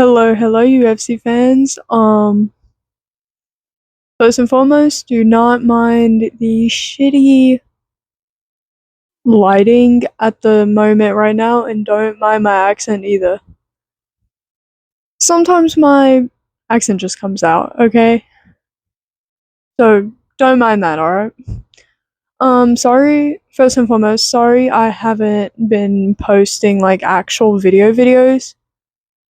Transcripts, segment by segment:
Hello, UFC fans. First and foremost, do not mind the shitty lighting at the moment right now, and don't mind my accent either. Sometimes my accent just comes out, okay? So don't mind that, alright? First and foremost, sorry I haven't been posting like actual videos.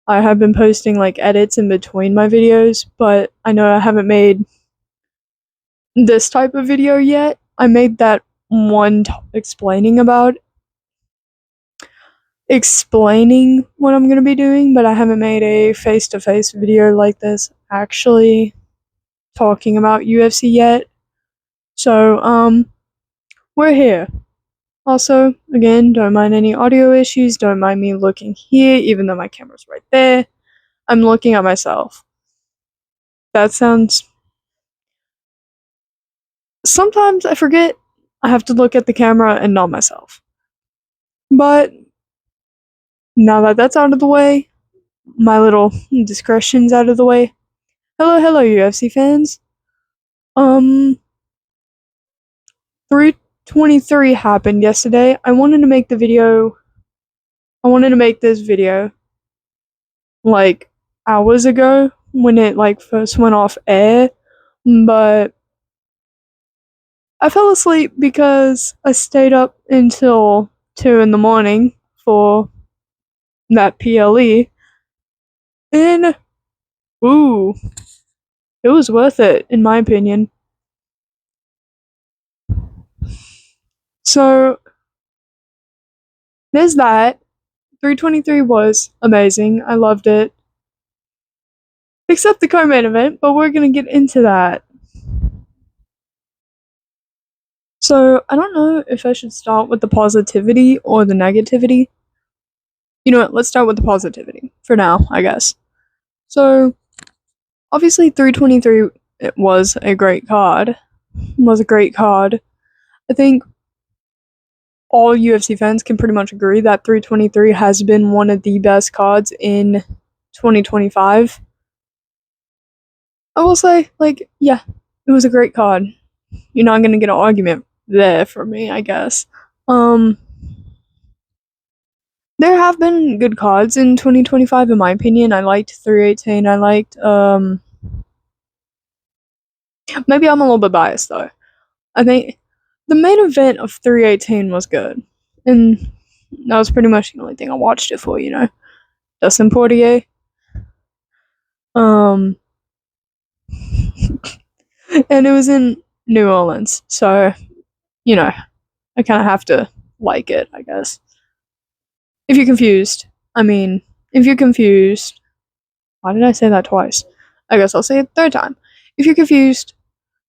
I have been posting like edits in between my videos, but I know I haven't made this type of video yet. I made that one explaining what I'm gonna be doing, but I haven't made a face-to-face video like this actually talking about UFC yet. So, we're here. Also, again, don't mind any audio issues, don't mind me looking here, even though my camera's right there. I'm looking at myself. That sounds... Sometimes I forget I have to look at the camera and not myself. But now that that's out of the way, my little discretion's out of the way. Hello, UFC fans. 323 happened yesterday. I wanted to make this video like hours ago when it like first went off air, but I fell asleep because I stayed up until 2 in the morning for that PLE, and ooh, it was worth it in my opinion. So there's that. 323 was amazing. I loved it. Except the co-main event, but we're gonna get into that. So, I don't know if I should start with the positivity or the negativity. You know what, let's start with the positivity for now, I guess. So, obviously 323 it was a great card. I think all UFC fans can pretty much agree that 323 has been one of the best cards in 2025. I will say, like, yeah, it was a great card. You're not gonna get an argument there for me, I guess. There have been good cards in 2025 in my opinion. I liked 318. I liked maybe I'm a little bit biased though. I think the main event of 318 was good. And that was pretty much the only thing I watched it for, you know. Dustin Poirier. And it was in New Orleans, so you know, I kinda have to like it, I guess. If you're confused, why did I say that twice? I guess I'll say it a third time. If you're confused,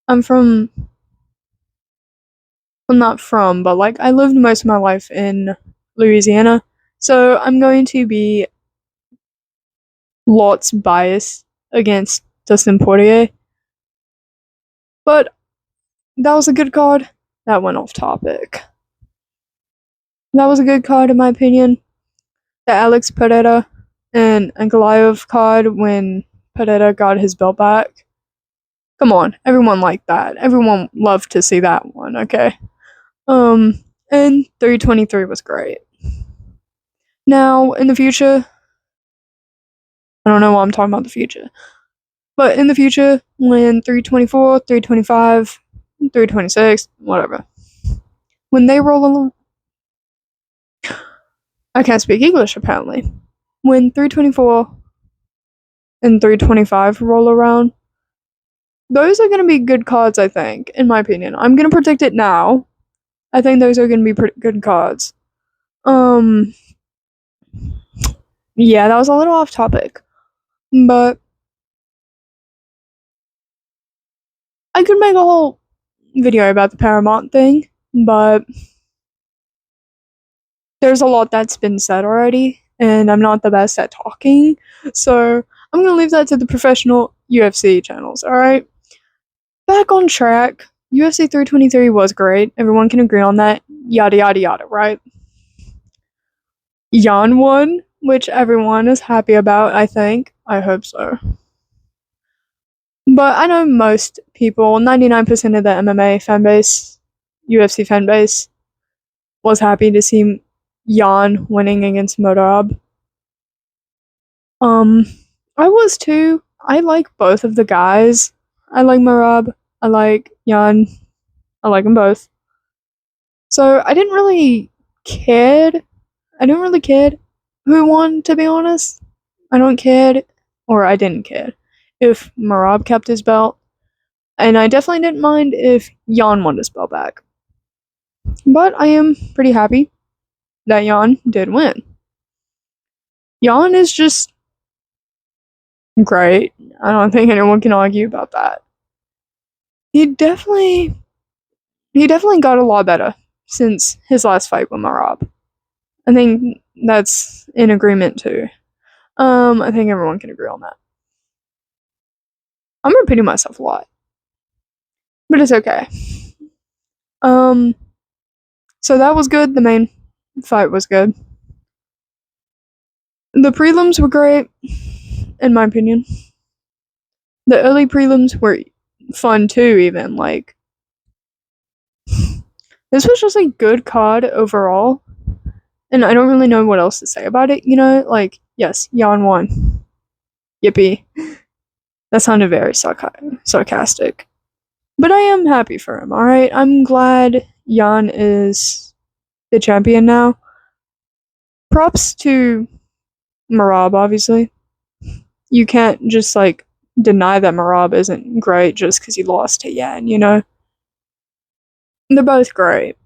I'm not from, but like I lived most of my life in Louisiana, so I'm going to be lots biased against Dustin Poirier. But that was a good card. That went off topic. That was a good card in my opinion. The Alex Pereira and Ankalaev card when Pereira got his belt back. Come on, everyone liked that. Everyone loved to see that one, okay? And 323 was great. Now, in the future, I don't know why I'm talking about the future, but in the future, when 324, 325, 326, whatever, when they roll along, I can't speak English apparently. When 324 and 325 roll around, those are going to be good cards, I think, in my opinion. I'm going to predict it now. I think those are going to be pretty good cards. Yeah, that was a little off topic, but I could make a whole video about the Paramount thing, but there's a lot that's been said already, and I'm not the best at talking, so I'm gonna leave that to the professional UFC channels, alright? Back on track, UFC 323 was great, everyone can agree on that, yada yada yada, right? Jan won, which everyone is happy about, I think. I hope so. But I know most people, 99% of the MMA fan base, UFC fan base, was happy to see Jan winning against Merab. I was too. I like both of the guys. I like Merab. I like Jan. I like them both. So I didn't really care. I didn't really care who won, to be honest. I don't care, or I didn't care, if Merab kept his belt. And I definitely didn't mind if Jan won his belt back. But I am pretty happy that Jan did win. Jan is just great. I don't think anyone can argue about that. He definitely got a lot better since his last fight with Merab. I think that's in agreement too. I think everyone can agree on that. I'm repeating myself a lot, but it's okay. So that was good. The main fight was good. The prelims were great, in my opinion. The early prelims were fun too, even. Like, this was just a good card overall. And I don't really know what else to say about it, you know? Like, yes, Jan won. Yippee. That sounded very sarcastic. But I am happy for him, alright? I'm glad Jan is the champion now. Props to Merab, obviously. You can't just, like, deny that Merab isn't great just because he lost to Yan, you know? They're both great.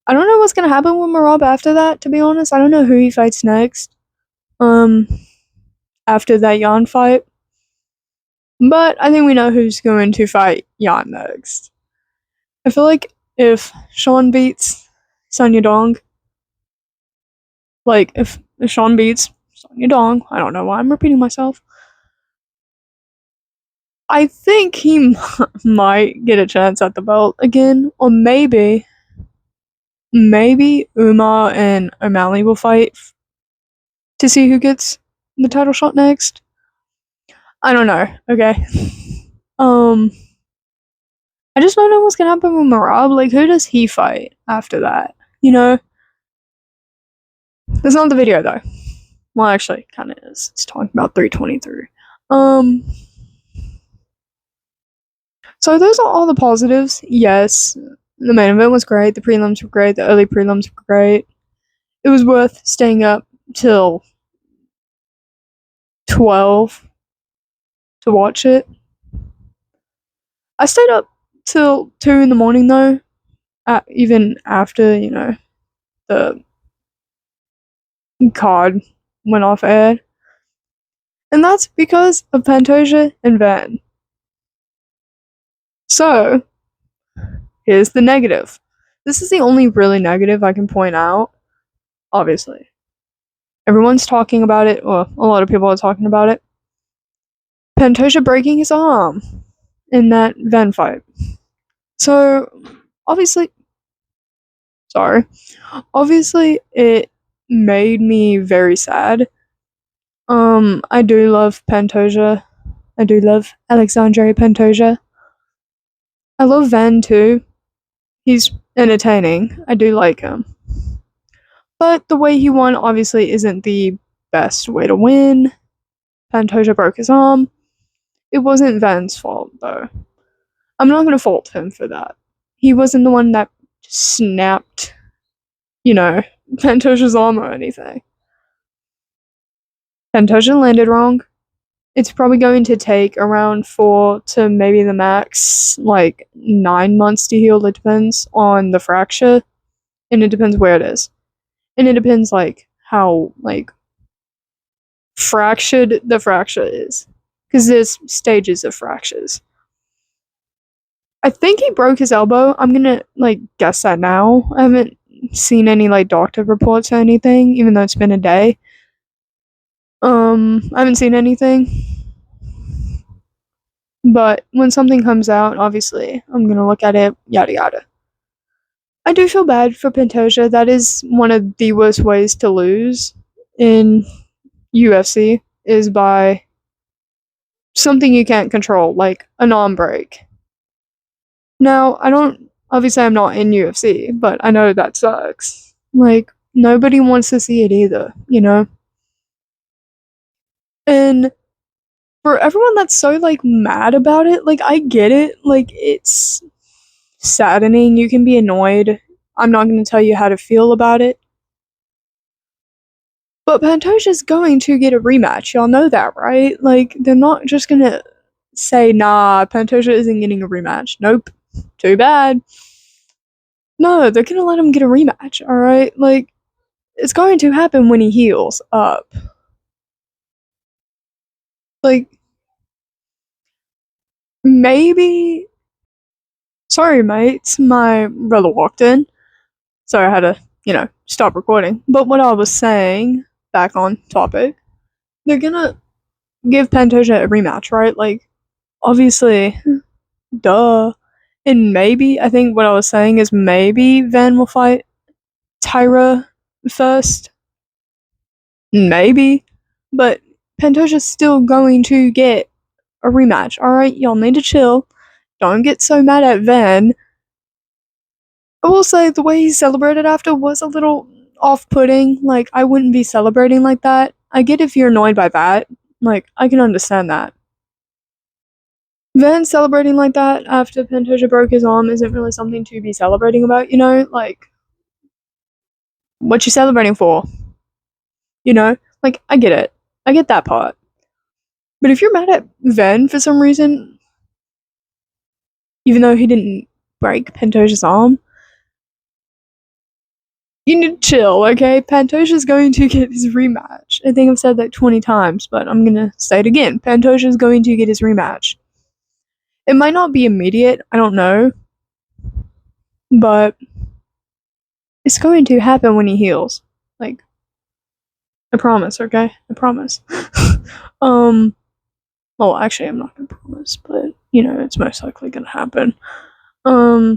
I don't know what's gonna happen with Merab after that, to be honest. I don't know who he fights next. After that Jan fight. But I think we know who's going to fight Jan next. I feel like if Sean beats Sun Yudong, like if Sean beats Sun Yudong, I don't know why I'm repeating myself. I think he might get a chance at the belt again, or maybe Umar and O'Malley will fight to see who gets the title shot next. I don't know. Okay. I just don't know what's gonna happen with Merab. Like, who does he fight after that? You know? That's not the video, though. Well, actually, kind of is. It's talking about 323. So those are all the positives. Yes, the main event was great. The prelims were great. The early prelims were great. It was worth staying up till 12 to watch it. I stayed up till 2 in the morning, though. Even after, you know, the card went off air. And that's because of Pantoja and Van. So, here's the negative. This is the only really negative I can point out, obviously. Everyone's talking about it, well, a lot of people are talking about it. Pantoja breaking his arm in that Van fight. So, obviously, it made me very sad. I do love Pantoja. I do love Alexandre Pantoja. I love Van too. He's entertaining. I do like him. But the way he won obviously isn't the best way to win. Pantoja broke his arm. It wasn't Van's fault, though. I'm not gonna fault him for that. He wasn't the one that snapped, you know, Pantoja's arm or anything. Pantoja landed wrong. It's probably going to take around 4 to maybe the max, like 9 months to heal. It depends on the fracture, and it depends where it is. And it depends, like, how, like, fractured the fracture is. Because there's stages of fractures. I think he broke his elbow. I'm gonna, like, guess that now. I haven't seen any, like, doctor reports or anything, even though it's been a day. I haven't seen anything. But when something comes out, obviously, I'm gonna look at it, yada yada. I do feel bad for Pantoja. That is one of the worst ways to lose in UFC is by something you can't control, like a non-break. Now, obviously I'm not in UFC, but I know that sucks. Like, nobody wants to see it either, you know? And for everyone that's so, like, mad about it, like, I get it. Like, it's saddening. You can be annoyed. I'm not going to tell you how to feel about it. But Pantoja's going to get a rematch. Y'all know that, right? Like, they're not just going to say, nah, Pantoja isn't getting a rematch. Nope. Too bad. No, they're going to let him get a rematch, alright? Like, it's going to happen when he heals up. Like, maybe. Sorry, mates. My brother walked in. So I had to, stop recording. But what I was saying, back on topic, they're gonna give Pantoja a rematch, right? Like, obviously, duh. And maybe, I think what I was saying is maybe Van will fight Tyra first. Maybe. But Pantoja's still going to get a rematch. Alright, y'all need to chill. Don't get so mad at Van. I will say the way he celebrated after was a little off-putting. Like, I wouldn't be celebrating like that. I get if you're annoyed by that. Like, I can understand that. Van celebrating like that after Pantoja broke his arm isn't really something to be celebrating about, you know? Like, what you celebrating for? You know? Like, I get it. I get that part. But if you're mad at Van for some reason, even though he didn't break Pantoja's arm, you need to chill, okay? Pantoja's going to get his rematch. I think I've said that 20 times, but I'm gonna say it again. Pantoja's going to get his rematch. It might not be immediate, I don't know, but it's going to happen when he heals. Like, I promise, okay? I promise. Well, actually, I'm not gonna promise, but, it's most likely gonna happen. I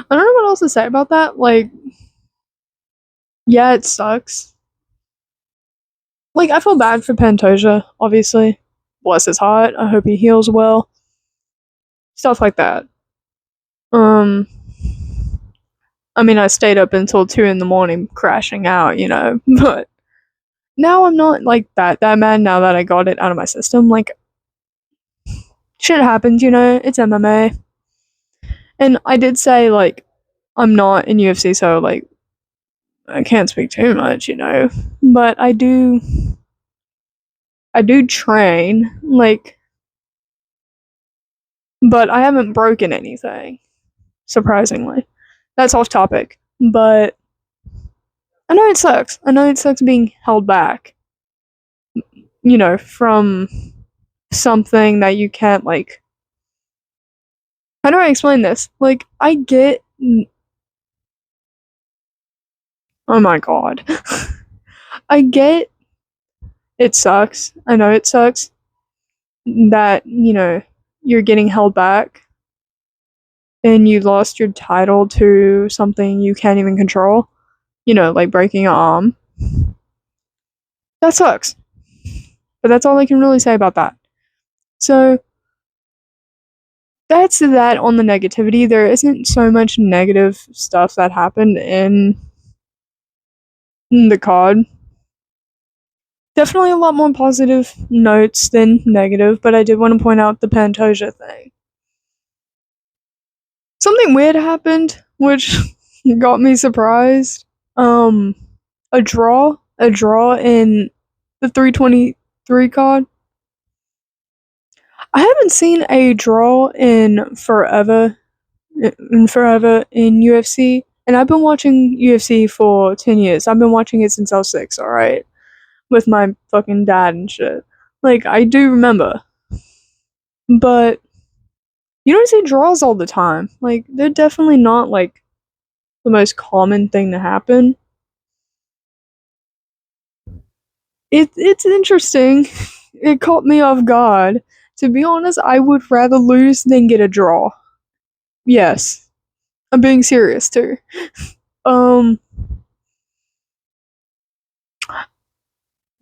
don't know what else to say about that. Like, yeah, it sucks. Like, I feel bad for Pantoja, obviously. Bless his heart. I hope he heals well. Stuff like that. I mean, I stayed up until 2 in the morning crashing out, but now I'm not like that mad now that I got it out of my system. Like, shit happens, it's MMA. And I did say, like, I'm not in UFC, so, like, I can't speak too much, but I do train, like, but I haven't broken anything, surprisingly. That's off topic, but I know it sucks. I know it sucks being held back, from something that you can't, like. How do I explain this? Like, I get. Oh my god. I get it sucks. I know it sucks that, you're getting held back and you lost your title to something you can't even control, like breaking your arm. That sucks. But that's all I can really say about that. So, that's that on the negativity. There isn't so much negative stuff that happened in the card. Definitely a lot more positive notes than negative, but I did want to point out the Pantoja thing. Something weird happened, which got me surprised. A draw in the 323 card. I haven't seen a draw in forever in UFC, and I've been watching UFC for 10 years. I've been watching it since I was 6, alright? With my fucking dad and shit. Like, I do remember. But you don't see draws all the time. Like, they're definitely not, like, the most common thing to happen. It's interesting. It caught me off guard. To be honest, I would rather lose than get a draw. Yes. I'm being serious too.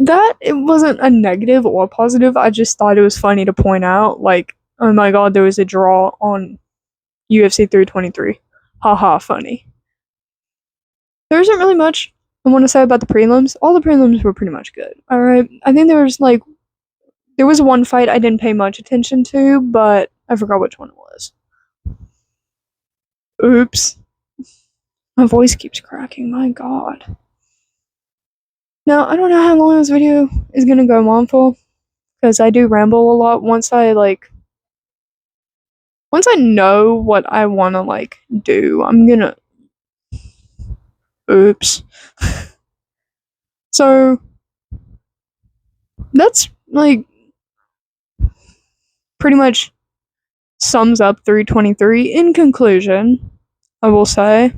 That it wasn't a negative or positive. I just thought it was funny to point out, like, oh my god, there was a draw on UFC 323. Haha, funny. There isn't really much I want to say about the prelims. All the prelims were pretty much good. Alright. I think there was one fight I didn't pay much attention to, but I forgot which one it was. Oops. My voice keeps cracking, my god. Now, I don't know how long this video is gonna go on for, because I do ramble a lot. Once I know what I wanna, do, I'm gonna. Oops. So, that's, pretty much sums up 323. In conclusion, I will say,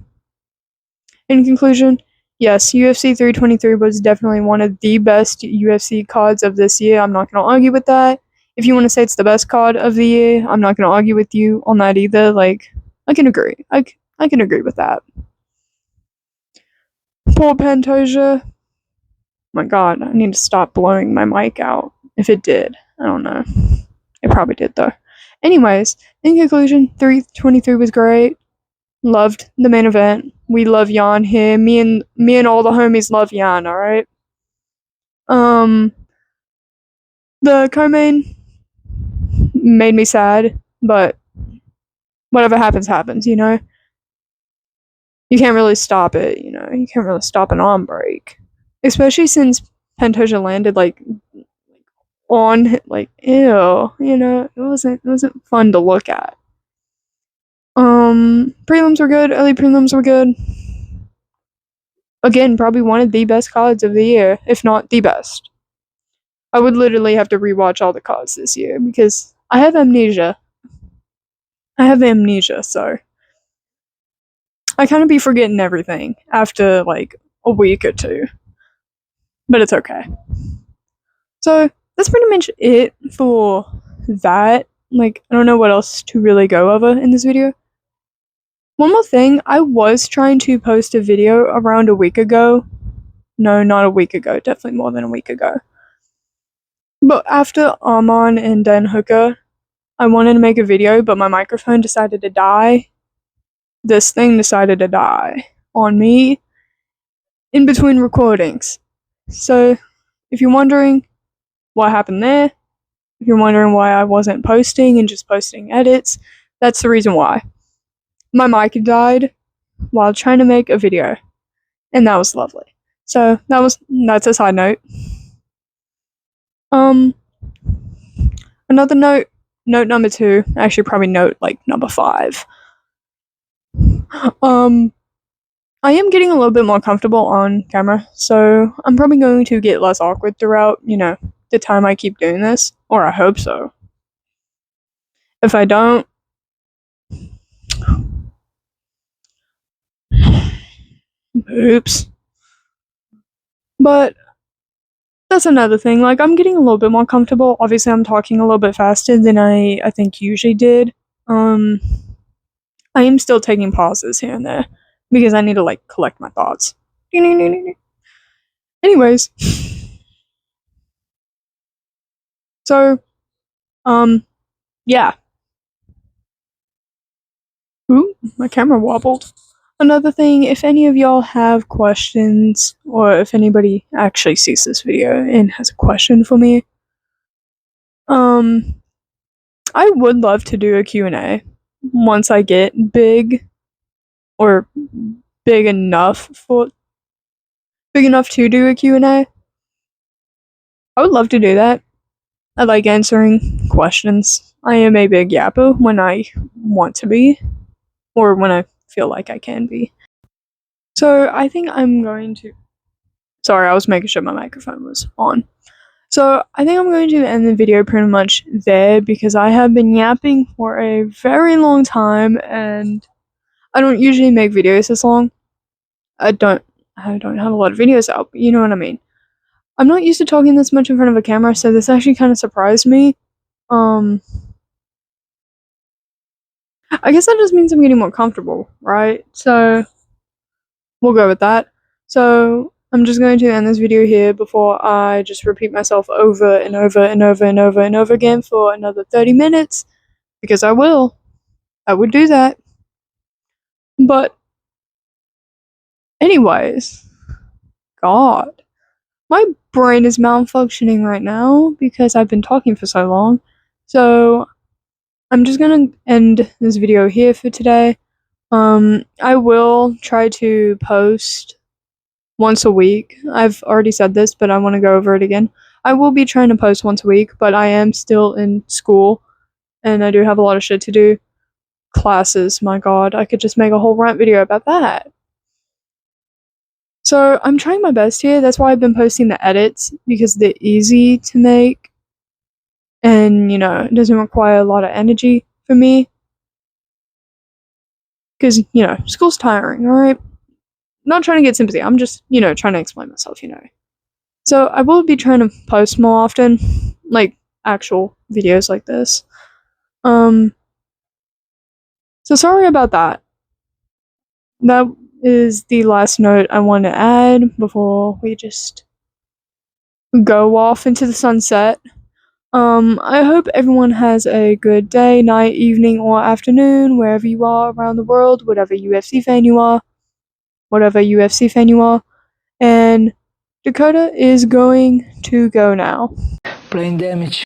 yes, UFC 323 was definitely one of the best UFC cards of this year. I'm not going to argue with that. If you want to say it's the best card of the year, I'm not going to argue with you on that either. I can agree. I can agree with that. Poor Pantoja. My god, I need to stop blowing my mic out. If it did. I don't know. It probably did, though. Anyways, in conclusion, 323 was great. Loved the main event. We love Jan here. Me and all the homies love Jan, alright? The co-main made me sad, but whatever happens, happens, you know? You can't really stop it, you know? You can't really stop an arm break. Especially since Pantoja landed, on, ew, you know? It wasn't fun to look at. Prelims were good, early prelims were good. Again, probably one of the best cards of the year, if not the best. I would literally have to rewatch all the cards this year because I have amnesia. So I kind of be forgetting everything after a week or two. But it's okay. So that's pretty much it for that. I don't know what else to really go over in this video. One more thing, I was trying to post a video around a week ago. No, not a week ago, definitely more than a week ago. But after Armon and Dan Hooker, I wanted to make a video, but my microphone decided to die. This thing decided to die on me in between recordings. So, if you're wondering what happened there, if you're wondering why I wasn't posting and just posting edits, that's the reason why. My mic died while trying to make a video, and that was lovely. So, that's a side note. Another note number 2, actually probably note number 5. I am getting a little bit more comfortable on camera, so I'm probably going to get less awkward throughout, the time I keep doing this, or I hope so. If I don't, oops. But that's another thing, I'm getting a little bit more comfortable. Obviously, I'm talking a little bit faster than I think usually did. I am still taking pauses here and there because I need to collect my thoughts. Anyways, so yeah. Ooh, my camera wobbled. Another thing, if any of y'all have questions, or if anybody actually sees this video and has a question for me, I would love to do a Q&A once I get big, or big enough to do a Q&A. I would love to do that. I like answering questions. I am a big yapper when I want to be, or when I feel like I can be. So I think I'm going to. Sorry, I was making sure my microphone was on. So I think I'm going to end the video pretty much there because I have been yapping for a very long time and I don't usually make videos this long. I don't have a lot of videos out, but you know what I mean. I'm not used to talking this much in front of a camera, so this actually kind of surprised me. I guess that just means I'm getting more comfortable, right? So we'll go with that. So I'm just going to end this video here before I just repeat myself over and over and over and over and over again for another 30 minutes, because I will. I would do that. But anyways, God, my brain is malfunctioning right now because I've been talking for so long. So I'm just gonna end this video here for today. I will try to post once a week. I've already said this, but I want to go over it again. I will be trying to post once a week, but I am still in school, and I do have a lot of shit to do. Classes, my god, I could just make a whole rant video about that. So I'm trying my best here. That's why I've been posting the edits, because they're easy to make, and it doesn't require a lot of energy for me. Because, school's tiring, alright? Not trying to get sympathy, I'm just, trying to explain myself, So I will be trying to post more often, like actual videos like this. So sorry about that. That is the last note I want to add before we just go off into the sunset. I hope everyone has a good day, night, evening, or afternoon, wherever you are around the world, whatever UFC fan you are, and Dakota is going to go now. Brain damage.